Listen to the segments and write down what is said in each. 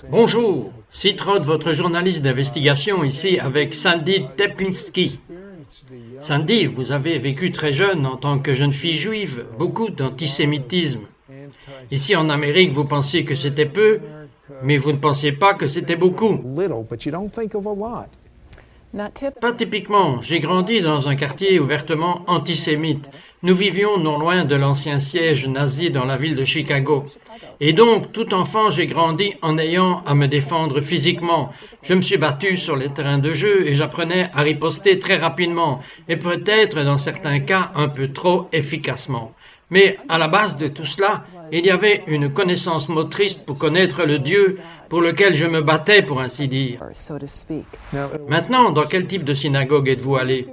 Bonjour, Sid Roth, votre journaliste d'investigation, ici avec Sandy Tepinski. Sandy, vous avez vécu très jeune en tant que jeune fille juive, beaucoup d'antisémitisme. Ici en Amérique, vous pensiez que c'était peu, mais vous ne pensiez pas que c'était beaucoup. Pas typiquement. J'ai grandi dans un quartier ouvertement antisémite. Nous vivions non loin de l'ancien siège nazi dans la ville de Chicago. Et donc, tout enfant, j'ai grandi en ayant à me défendre physiquement. Je me suis battu sur les terrains de jeu et j'apprenais à riposter très rapidement, et peut-être dans certains cas un peu trop efficacement. Mais à la base de tout cela, il y avait une connaissance motrice pour connaître le Dieu pour lequel je me battais, pour ainsi dire. Maintenant, dans quel type de synagogue êtes-vous allé?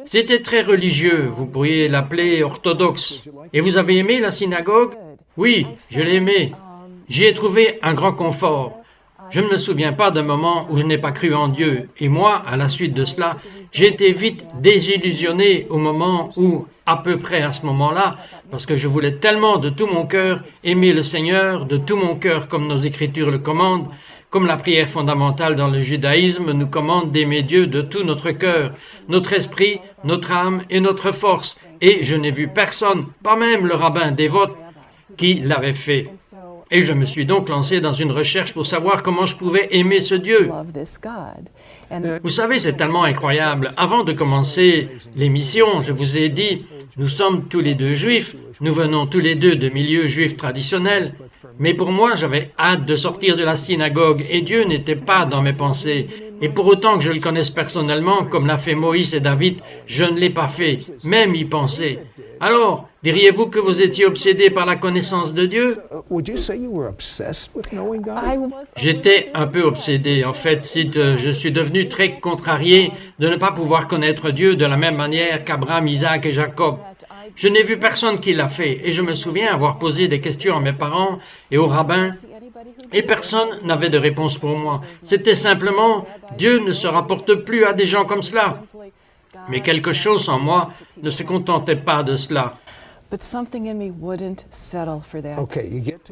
C'était très religieux, vous pourriez l'appeler orthodoxe. Et vous avez aimé la synagogue? Oui, je l'ai aimé. J'y ai trouvé un grand confort. Je ne me souviens pas d'un moment où je n'ai pas cru en Dieu. Et moi, à la suite de cela, j'ai été vite désillusionné au moment où, à peu près à ce moment-là, parce que je voulais tellement de tout mon cœur aimer le Seigneur, de tout mon cœur comme nos Écritures le commandent, comme la prière fondamentale dans le judaïsme nous commande d'aimer Dieu de tout notre cœur, notre esprit, notre âme et notre force. Et je n'ai vu personne, pas même le rabbin dévote, qui l'avait fait. Et je me suis donc lancé dans une recherche pour savoir comment je pouvais aimer ce Dieu. Vous savez, c'est tellement incroyable. Avant de commencer l'émission, je vous ai dit, nous sommes tous les deux juifs, nous venons tous les deux de milieux juifs traditionnels, mais pour moi, j'avais hâte de sortir de la synagogue et Dieu n'était pas dans mes pensées. Et pour autant que je le connaisse personnellement, comme l'a fait Moïse et David, je ne l'ai pas fait, même y penser. Alors, diriez-vous que vous étiez obsédé par la connaissance de Dieu? J'étais un peu obsédé. En fait, je suis devenu très contrarié de ne pas pouvoir connaître Dieu de la même manière qu'Abraham, Isaac et Jacob. Je n'ai vu personne qui l'a fait et je me souviens avoir posé des questions à mes parents et aux rabbins et personne n'avait de réponse pour moi. C'était simplement « Dieu ne se rapporte plus à des gens comme cela ». Mais quelque chose en moi ne se contentait pas de cela.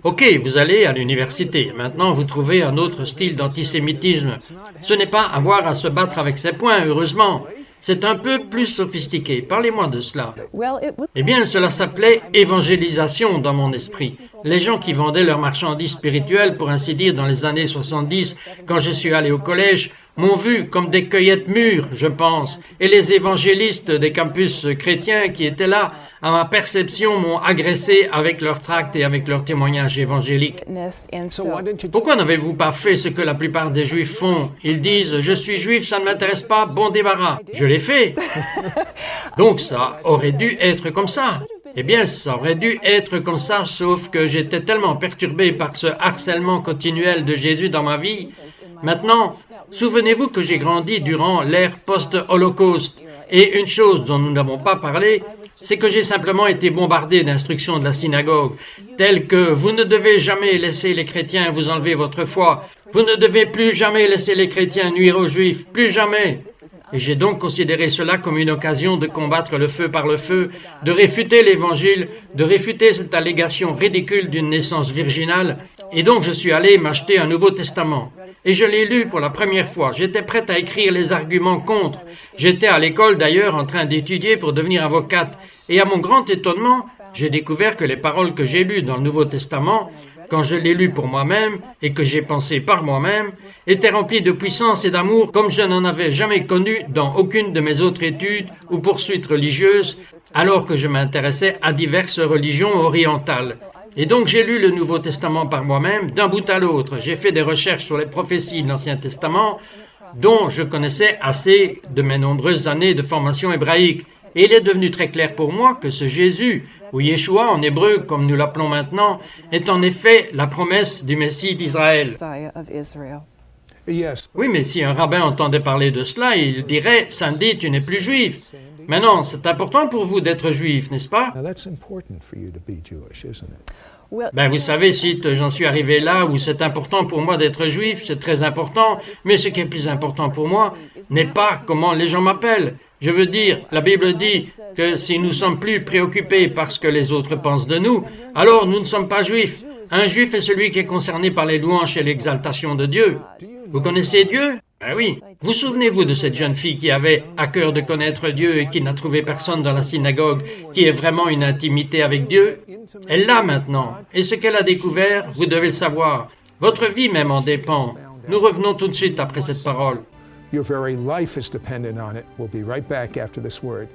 Ok, vous allez à l'université. Maintenant, vous trouvez un autre style d'antisémitisme. Ce n'est pas avoir à se battre avec ses poings, heureusement. C'est un peu plus sophistiqué. Parlez-moi de cela. Eh bien, cela s'appelait évangélisation dans mon esprit. Les gens qui vendaient leurs marchandises spirituelles, pour ainsi dire, dans les années 70, quand je suis allé au collège, m'ont vu comme des cueillettes mûres, je pense, et les évangélistes des campus chrétiens qui étaient là, à ma perception, m'ont agressé avec leurs tracts et avec leurs témoignages évangéliques. Pourquoi n'avez-vous pas fait ce que la plupart des juifs font? Ils disent « Je suis juif, ça ne m'intéresse pas, bon débarras ». Je l'ai fait. Donc ça aurait dû être comme ça. Eh bien, ça aurait dû être comme ça, sauf que j'étais tellement perturbé par ce harcèlement continuel de Jésus dans ma vie. Maintenant, souvenez-vous que j'ai grandi durant l'ère post-Holocauste. Et une chose dont nous n'avons pas parlé, c'est que j'ai simplement été bombardé d'instructions de la synagogue, telles que « Vous ne devez jamais laisser les chrétiens vous enlever votre foi. Vous ne devez plus jamais laisser les chrétiens nuire aux juifs. Plus jamais !» Et j'ai donc considéré cela comme une occasion de combattre le feu par le feu, de réfuter l'évangile, de réfuter cette allégation ridicule d'une naissance virginale. Et donc je suis allé m'acheter un Nouveau Testament. Et je l'ai lu pour la première fois. J'étais prête à écrire les arguments contre. J'étais à l'école d'ailleurs en train d'étudier pour devenir avocate. Et à mon grand étonnement, j'ai découvert que les paroles que j'ai lues dans le Nouveau Testament, quand je l'ai lu pour moi-même et que j'ai pensé par moi-même, étaient remplies de puissance et d'amour comme je n'en avais jamais connu dans aucune de mes autres études ou poursuites religieuses, alors que je m'intéressais à diverses religions orientales. Et donc j'ai lu le Nouveau Testament par moi-même, d'un bout à l'autre. J'ai fait des recherches sur les prophéties de l'Ancien Testament, dont je connaissais assez de mes nombreuses années de formation hébraïque. Et il est devenu très clair pour moi que ce Jésus, ou Yeshua en hébreu comme nous l'appelons maintenant, est en effet la promesse du Messie d'Israël. Oui, mais si un rabbin entendait parler de cela, il dirait « Sandy, tu n'es plus juif ». Mais non, c'est important pour vous d'être juif, n'est-ce pas? Ben, vous savez, si j'en suis arrivé là où c'est important pour moi d'être juif, c'est très important, mais ce qui est plus important pour moi n'est pas comment les gens m'appellent. Je veux dire, la Bible dit que si nous sommes plus préoccupés par ce que les autres pensent de nous, alors nous ne sommes pas juifs. Un juif est celui qui est concerné par les louanges et l'exaltation de Dieu. Vous connaissez Dieu? Ben oui. Vous souvenez-vous de cette jeune fille qui avait à cœur de connaître Dieu et qui n'a trouvé personne dans la synagogue qui ait vraiment une intimité avec Dieu? Elle l'a maintenant. Et ce qu'elle a découvert, vous devez le savoir. Votre vie même en dépend. Nous revenons tout de suite après cette parole. Your very life is dependent on it. We'll be right back after this word.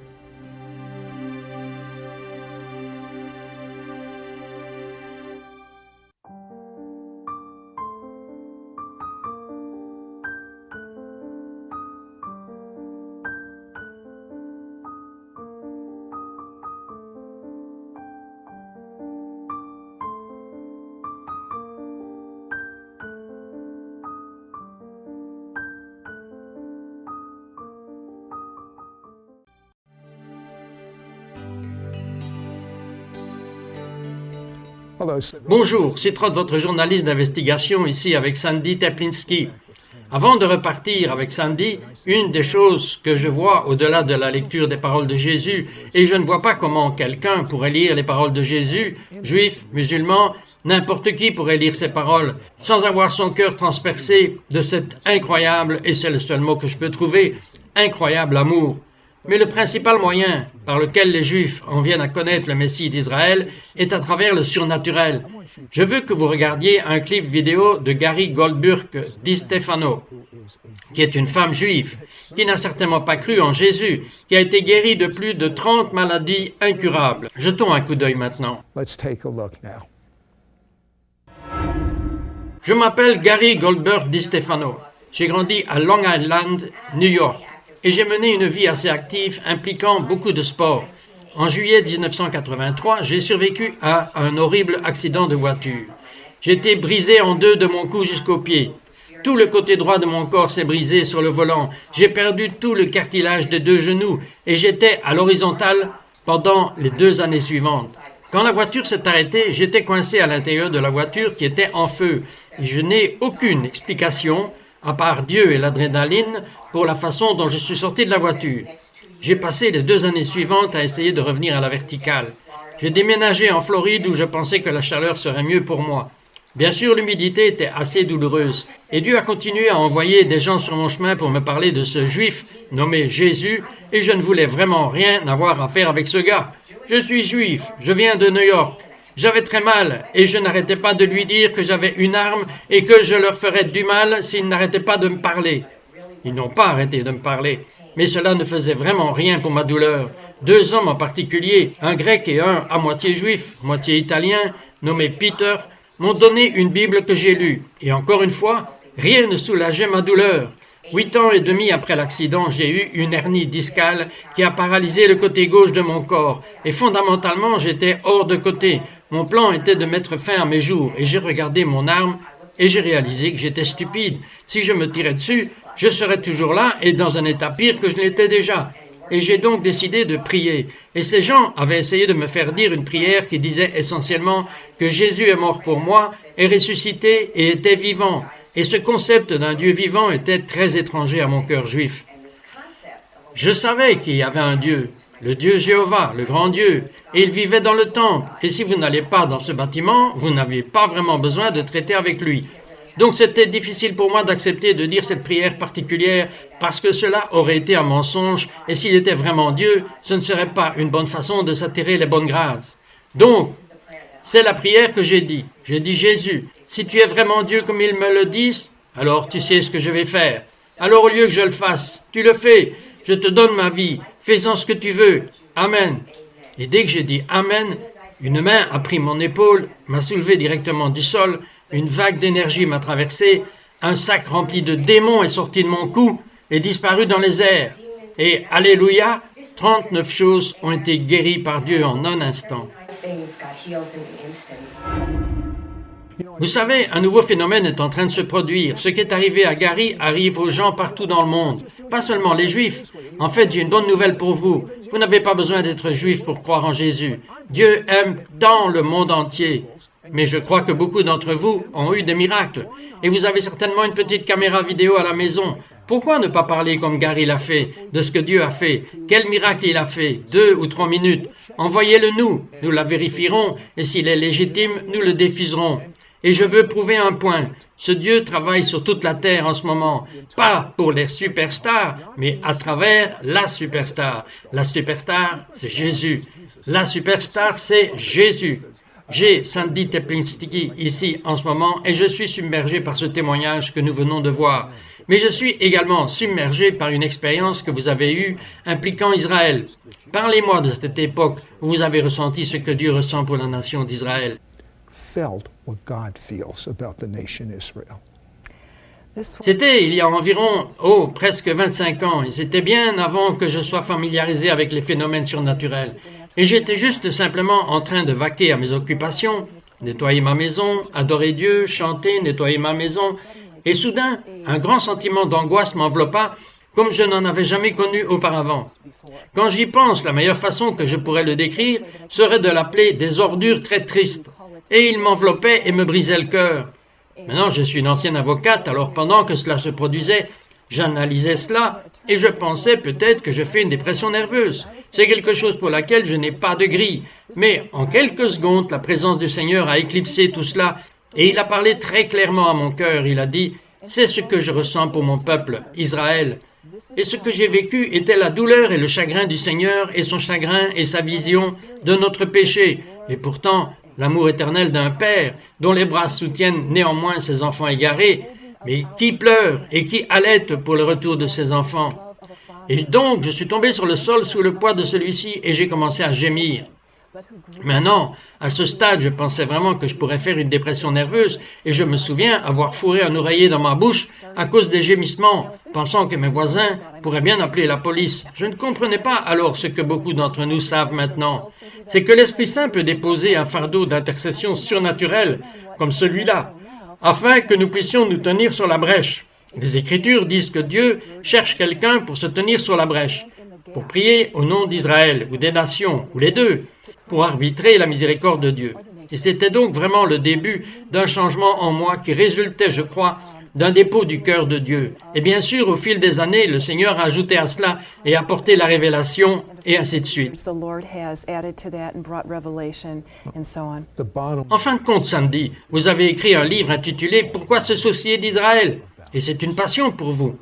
Bonjour, c'est Trott, votre journaliste d'investigation, ici avec Sandy Teplinsky. Avant de repartir avec Sandy, une des choses que je vois au-delà de la lecture des paroles de Jésus, et je ne vois pas comment quelqu'un pourrait lire les paroles de Jésus, juif, musulman, n'importe qui pourrait lire ces paroles, sans avoir son cœur transpercé de cet incroyable, et c'est le seul mot que je peux trouver, incroyable amour. Mais le principal moyen par lequel les Juifs en viennent à connaître le Messie d'Israël est à travers le surnaturel. Je veux que vous regardiez un clip vidéo de Gary Goldberg DiStefano, qui est une femme juive, qui n'a certainement pas cru en Jésus, qui a été guérie de plus de 30 maladies incurables. Jetons un coup d'œil maintenant. Je m'appelle Gary Goldberg DiStefano. J'ai grandi à Long Island, New York. Et j'ai mené une vie assez active impliquant beaucoup de sport. En juillet 1983, j'ai survécu à un horrible accident de voiture. J'ai été brisé en deux de mon cou jusqu'au pied. Tout le côté droit de mon corps s'est brisé sur le volant. J'ai perdu tout le cartilage des deux genoux et j'étais à l'horizontale pendant les 2 années suivantes. Quand la voiture s'est arrêtée, j'étais coincé à l'intérieur de la voiture qui était en feu. Et je n'ai aucune explication, à part Dieu et l'adrénaline, pour la façon dont je suis sorti de la voiture. J'ai passé les 2 années suivantes à essayer de revenir à la verticale. J'ai déménagé en Floride où je pensais que la chaleur serait mieux pour moi. Bien sûr, l'humidité était assez douloureuse. Et Dieu a continué à envoyer des gens sur mon chemin pour me parler de ce juif nommé Jésus, et je ne voulais vraiment rien avoir à faire avec ce gars. Je suis juif, je viens de New York. J'avais très mal et je n'arrêtais pas de lui dire que j'avais une arme et que je leur ferais du mal s'ils n'arrêtaient pas de me parler. Ils n'ont pas arrêté de me parler, mais cela ne faisait vraiment rien pour ma douleur. 2 hommes en particulier, un grec et un à moitié juif, moitié italien, nommé Peter, m'ont donné une Bible que j'ai lue. Et encore une fois, rien ne soulageait ma douleur. 8 ans et demi après l'accident, j'ai eu une hernie discale qui a paralysé le côté gauche de mon corps. Et fondamentalement, j'étais hors de côté. Mon plan était de mettre fin à mes jours. Et j'ai regardé mon arme et j'ai réalisé que j'étais stupide. Si je me tirais dessus, je serais toujours là et dans un état pire que je l'étais déjà. Et j'ai donc décidé de prier. Et ces gens avaient essayé de me faire dire une prière qui disait essentiellement que Jésus est mort pour moi, est ressuscité et était vivant. Et ce concept d'un Dieu vivant était très étranger à mon cœur juif. Je savais qu'il y avait un Dieu, le Dieu Jéhovah, le grand Dieu, et il vivait dans le temple. Et si vous n'allez pas dans ce bâtiment, vous n'aviez pas vraiment besoin de traiter avec lui. Donc c'était difficile pour moi d'accepter de dire cette prière particulière parce que cela aurait été un mensonge et s'il était vraiment Dieu, ce ne serait pas une bonne façon de s'attirer les bonnes grâces. Donc, c'est la prière que j'ai dit. J'ai dit Jésus, si tu es vraiment Dieu comme ils me le disent, alors tu sais ce que je vais faire. Alors au lieu que je le fasse, tu le fais. Je te donne ma vie. Fais-en ce que tu veux. Amen. Et dès que j'ai dit Amen, une main a pris mon épaule, m'a soulevé directement du sol, une vague d'énergie m'a traversé, un sac rempli de démons est sorti de mon cou et disparu dans les airs. Et, alléluia, 39 choses ont été guéries par Dieu en un instant. Vous savez, un nouveau phénomène est en train de se produire. Ce qui est arrivé à Gary arrive aux gens partout dans le monde, pas seulement les Juifs. En fait, j'ai une bonne nouvelle pour vous. Vous n'avez pas besoin d'être juif pour croire en Jésus. Dieu aime tant le monde entier. Mais je crois que beaucoup d'entre vous ont eu des miracles. Et vous avez certainement une petite caméra vidéo à la maison. Pourquoi ne pas parler comme Gary l'a fait, de ce que Dieu a fait, quel miracle il a fait, 2 ou 3 minutes. Envoyez-le nous, nous la vérifierons, et s'il est légitime, nous le diffuserons. Et je veux prouver un point, ce Dieu travaille sur toute la terre en ce moment, pas pour les superstars, mais à travers la superstar. La superstar, c'est Jésus. La superstar, c'est Jésus. J'ai Sandy Teplinsky ici en ce moment et je suis submergé par ce témoignage que nous venons de voir. Mais je suis également submergé par une expérience que vous avez eue impliquant Israël. Parlez-moi de cette époque où vous avez ressenti ce que Dieu ressent pour la nation d'Israël. C'était il y a environ, presque 25 ans, et c'était bien avant que je sois familiarisé avec les phénomènes surnaturels. Et j'étais juste simplement en train de vaquer à mes occupations, nettoyer ma maison, adorer Dieu, chanter, nettoyer ma maison, et soudain, un grand sentiment d'angoisse m'enveloppa comme je n'en avais jamais connu auparavant. Quand j'y pense, la meilleure façon que je pourrais le décrire serait de l'appeler des ordures très tristes. Et il m'enveloppait et me brisait le cœur. Maintenant, je suis une ancienne avocate, alors pendant que cela se produisait, j'analysais cela et je pensais peut-être que je fais une dépression nerveuse. C'est quelque chose pour laquelle je n'ai pas de grille. Mais en quelques secondes, la présence du Seigneur a éclipsé tout cela et il a parlé très clairement à mon cœur. Il a dit « C'est ce que je ressens pour mon peuple, Israël. » Et ce que j'ai vécu était la douleur et le chagrin du Seigneur et son chagrin et sa vision de notre péché. Et pourtant, l'amour éternel d'un père dont les bras soutiennent néanmoins ses enfants égarés, mais qui pleure et qui halète pour le retour de ses enfants. Et donc, je suis tombé sur le sol sous le poids de celui-ci et j'ai commencé à gémir. Maintenant, à ce stade, je pensais vraiment que je pourrais faire une dépression nerveuse et je me souviens avoir fourré un oreiller dans ma bouche à cause des gémissements, pensant que mes voisins pourraient bien appeler la police. Je ne comprenais pas alors ce que beaucoup d'entre nous savent maintenant. C'est que l'Esprit Saint peut déposer un fardeau d'intercession surnaturelle comme celui-là, afin que nous puissions nous tenir sur la brèche. Les Écritures disent que Dieu cherche quelqu'un pour se tenir sur la brèche, pour prier au nom d'Israël ou des nations, ou les deux, pour arbitrer la miséricorde de Dieu. Et c'était donc vraiment le début d'un changement en moi qui résultait, je crois, d'un dépôt du cœur de Dieu. Et bien sûr, au fil des années, le Seigneur a ajouté à cela et apporté la révélation, et ainsi de suite. En fin de compte, Sandy, vous avez écrit un livre intitulé « Pourquoi se soucier d'Israël ?» Et c'est une passion pour vous.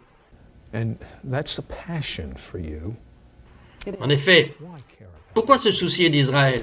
En effet, pourquoi se soucier d'Israël?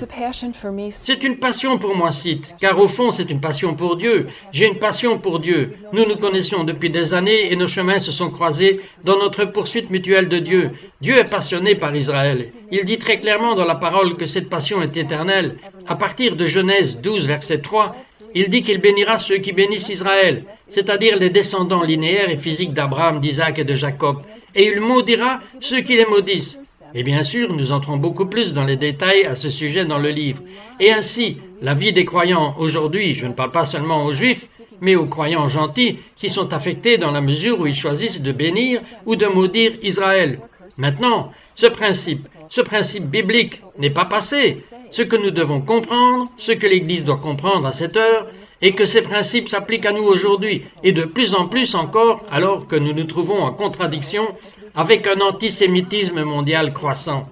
C'est une passion pour moi, Sid, car au fond, c'est une passion pour Dieu. J'ai une passion pour Dieu. Nous nous connaissions depuis des années et nos chemins se sont croisés dans notre poursuite mutuelle de Dieu. Dieu est passionné par Israël. Il dit très clairement dans la parole que cette passion est éternelle. À partir de Genèse 12, verset 3, il dit qu'il bénira ceux qui bénissent Israël, c'est-à-dire les descendants linéaires et physiques d'Abraham, d'Isaac et de Jacob. Et il maudira ceux qui les maudissent. Et bien sûr, nous entrons beaucoup plus dans les détails à ce sujet dans le livre. Et ainsi, la vie des croyants aujourd'hui, je ne parle pas seulement aux Juifs, mais aux croyants gentils qui sont affectés dans la mesure où ils choisissent de bénir ou de maudire Israël. Maintenant, ce principe biblique n'est pas passé. Ce que nous devons comprendre, ce que l'Église doit comprendre à cette heure, et que ces principes s'appliquent à nous aujourd'hui, et de plus en plus encore alors que nous nous trouvons en contradiction avec un antisémitisme mondial croissant.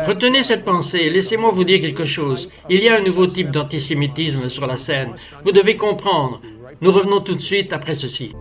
Retenez cette pensée, laissez-moi vous dire quelque chose. Il y a un nouveau type d'antisémitisme sur la scène. Vous devez comprendre. Nous revenons tout de suite après ceci.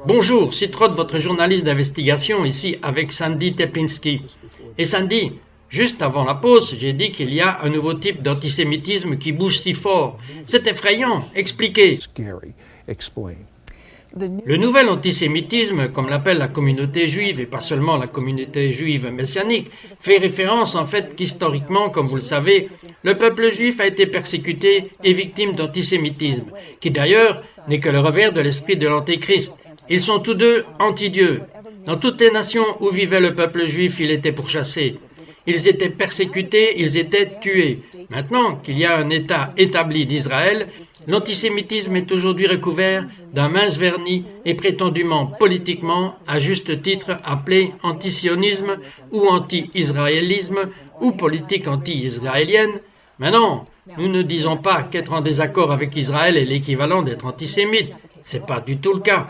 Bonjour, c'est Rod, votre journaliste d'investigation, ici avec Sandy Teplinsky. Et Sandy, juste avant la pause, j'ai dit qu'il y a un nouveau type d'antisémitisme qui bouge si fort. C'est effrayant, expliquez. Le nouvel antisémitisme, comme l'appelle la communauté juive, et pas seulement la communauté juive messianique, fait référence en fait qu'historiquement, comme vous le savez, le peuple juif a été persécuté et victime d'antisémitisme, qui d'ailleurs n'est que le revers de l'esprit de l'Antéchrist. Ils sont tous deux anti-Dieu. Dans toutes les nations où vivait le peuple juif, il était pourchassé. Ils étaient persécutés, ils étaient tués. Maintenant qu'il y a un État établi d'Israël, l'antisémitisme est aujourd'hui recouvert d'un mince vernis et prétendument politiquement, à juste titre, appelé antisionisme ou anti-israélisme ou politique anti-israélienne. Mais non, nous ne disons pas qu'être en désaccord avec Israël est l'équivalent d'être antisémite. C'est pas du tout le cas.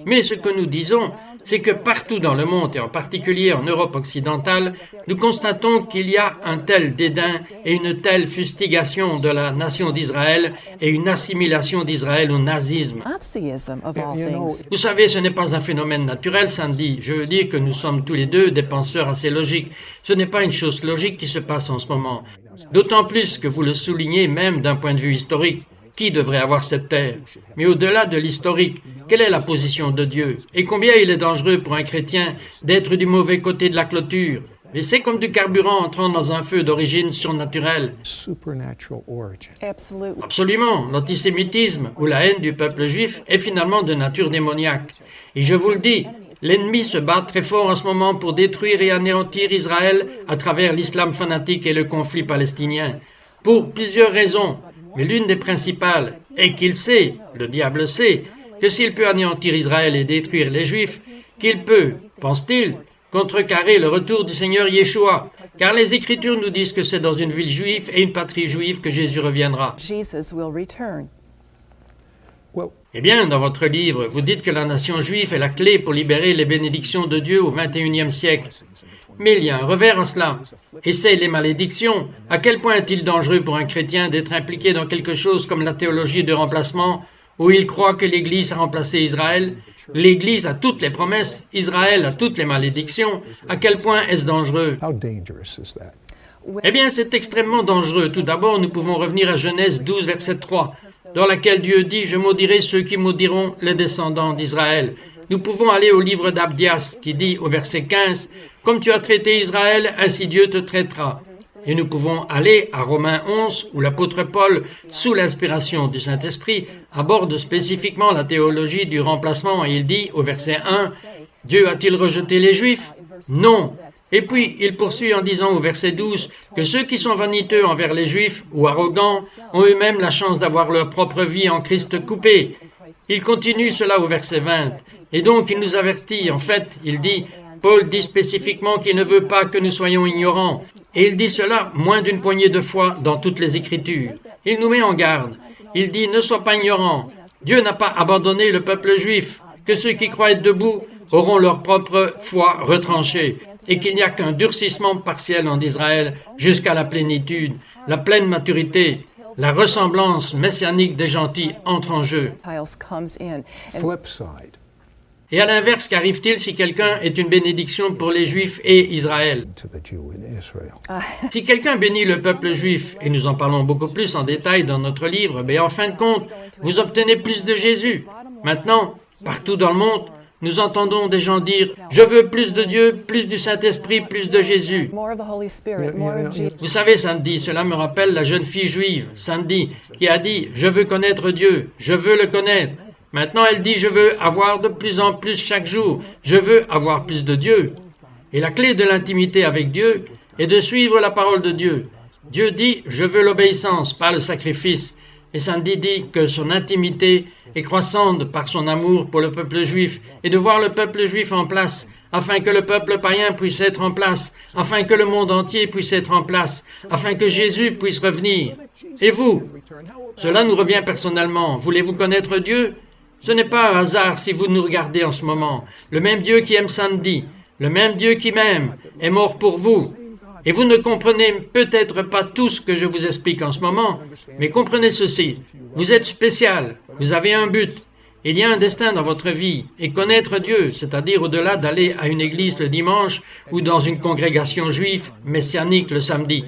Mais ce que nous disons, c'est que partout dans le monde, et en particulier en Europe occidentale, nous constatons qu'il y a un tel dédain et une telle fustigation de la nation d'Israël et une assimilation d'Israël au nazisme. Vous savez, ce n'est pas un phénomène naturel, Sandy. Je veux dire que nous sommes tous les deux des penseurs assez logiques. Ce n'est pas une chose logique qui se passe en ce moment. D'autant plus que vous le soulignez même d'un point de vue historique. Qui devrait avoir cette terre? Mais au-delà de l'historique, quelle est la position de Dieu? Et combien il est dangereux pour un chrétien d'être du mauvais côté de la clôture? Mais c'est comme du carburant entrant dans un feu d'origine surnaturelle. Absolument, l'antisémitisme ou la haine du peuple juif est finalement de nature démoniaque. Et je vous le dis, l'ennemi se bat très fort en ce moment pour détruire et anéantir Israël à travers l'islam fanatique et le conflit palestinien. Pour plusieurs raisons. Mais l'une des principales est qu'il sait, le diable sait, que s'il peut anéantir Israël et détruire les Juifs, qu'il peut, pense-t-il, contrecarrer le retour du Seigneur Yeshua, car les Écritures nous disent que c'est dans une ville juive et une patrie juive que Jésus reviendra. Eh bien, dans votre livre, vous dites que la nation juive est la clé pour libérer les bénédictions de Dieu au XXIe siècle. Mais il y a un revers à cela. Et c'est les malédictions. À quel point est-il dangereux pour un chrétien d'être impliqué dans quelque chose comme la théologie de remplacement, où il croit que l'Église a remplacé Israël? L'Église a toutes les promesses, Israël a toutes les malédictions. À quel point est-ce dangereux? Eh bien, c'est extrêmement dangereux. Tout d'abord, nous pouvons revenir à Genèse 12, verset 3, dans laquelle Dieu dit « Je maudirai ceux qui maudiront les descendants d'Israël ». Nous pouvons aller au livre d'Abdias, qui dit au verset 15 « Comme tu as traité Israël, ainsi Dieu te traitera ». Et nous pouvons aller à Romains 11, où l'apôtre Paul, sous l'inspiration du Saint-Esprit, aborde spécifiquement la théologie du remplacement et il dit au verset 1 « Dieu a-t-il rejeté les Juifs? Non ». Et puis, il poursuit en disant au verset 12 que ceux qui sont vaniteux envers les Juifs ou arrogants ont eux-mêmes la chance d'avoir leur propre vie en Christ coupée. Il continue cela au verset 20. Et donc, il nous avertit, en fait, il dit, Paul dit spécifiquement qu'il ne veut pas que nous soyons ignorants. Et il dit cela moins d'une poignée de fois dans toutes les Écritures. Il nous met en garde. Il dit, ne sois pas ignorant. Dieu n'a pas abandonné le peuple juif, que ceux qui croient être debout auront leur propre foi retranchée, et qu'il n'y a qu'un durcissement partiel en Israël jusqu'à la plénitude, la pleine maturité, la ressemblance messianique des gentils entre en jeu. Et à l'inverse, qu'arrive-t-il si quelqu'un est une bénédiction pour les Juifs et Israël? Si quelqu'un bénit le peuple juif, et nous en parlons beaucoup plus en détail dans notre livre, mais en fin de compte, vous obtenez plus de Jésus. Maintenant, partout dans le monde, nous entendons des gens dire « Je veux plus de Dieu, plus du Saint-Esprit, plus de Jésus ». Vous savez, Sandy, cela me rappelle la jeune fille juive, Sandy, qui a dit « Je veux connaître Dieu, je veux le connaître ». Maintenant, elle dit « Je veux avoir de plus en plus chaque jour, je veux avoir plus de Dieu ». Et la clé de l'intimité avec Dieu est de suivre la parole de Dieu. Dieu dit « Je veux l'obéissance, pas le sacrifice ». Et Sandy dit que son intimité est croissante par son amour pour le peuple juif et de voir le peuple juif en place, afin que le peuple païen puisse être en place, afin que le monde entier puisse être en place, afin que Jésus puisse revenir. Et vous? Cela nous revient personnellement. Voulez-vous connaître Dieu? Ce n'est pas un hasard si vous nous regardez en ce moment. Le même Dieu qui aime Sandy, le même Dieu qui m'aime, est mort pour vous. Et vous ne comprenez peut-être pas tout ce que je vous explique en ce moment, mais comprenez ceci. Vous êtes spécial, vous avez un but. Il y a un destin dans votre vie, et connaître Dieu, c'est-à-dire au-delà d'aller à une église le dimanche ou dans une congrégation juive messianique le samedi.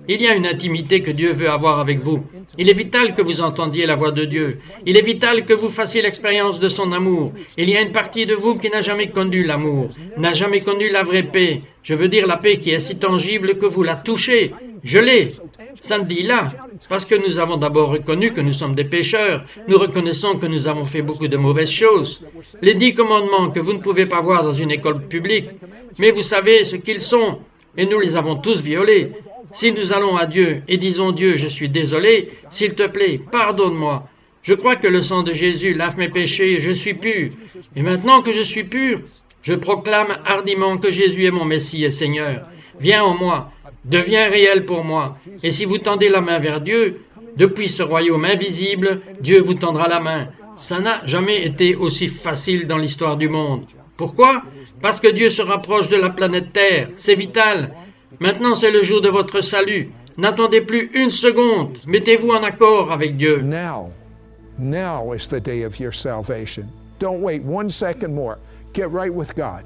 Il y a une intimité que Dieu veut avoir avec vous. Il est vital que vous entendiez la voix de Dieu. Il est vital que vous fassiez l'expérience de son amour. Il y a une partie de vous qui n'a jamais connu l'amour, n'a jamais connu la vraie paix. Je veux dire la paix qui est si tangible que vous la touchez. Je l'ai. Samedi là, parce que nous avons d'abord reconnu que nous sommes des pécheurs. Nous reconnaissons que nous avons fait beaucoup de mauvaises choses. Les 10 commandements que vous ne pouvez pas voir dans une école publique, mais vous savez ce qu'ils sont, et nous les avons tous violés. Si nous allons à Dieu et disons Dieu, je suis désolé, s'il te plaît, pardonne-moi. Je crois que le sang de Jésus lave mes péchés et je suis pur. Et maintenant que je suis pur, je proclame hardiment que Jésus est mon Messie et Seigneur. Viens en moi, deviens réel pour moi. Et si vous tendez la main vers Dieu, depuis ce royaume invisible, Dieu vous tendra la main. Ça n'a jamais été aussi facile dans l'histoire du monde. Pourquoi? Parce que Dieu se rapproche de la planète Terre. C'est vital. Maintenant, c'est le jour de votre salut. N'attendez plus une seconde. Mettez-vous en accord avec Dieu. Now is the day of your salvation. Don't wait 1 second more. Get right with God.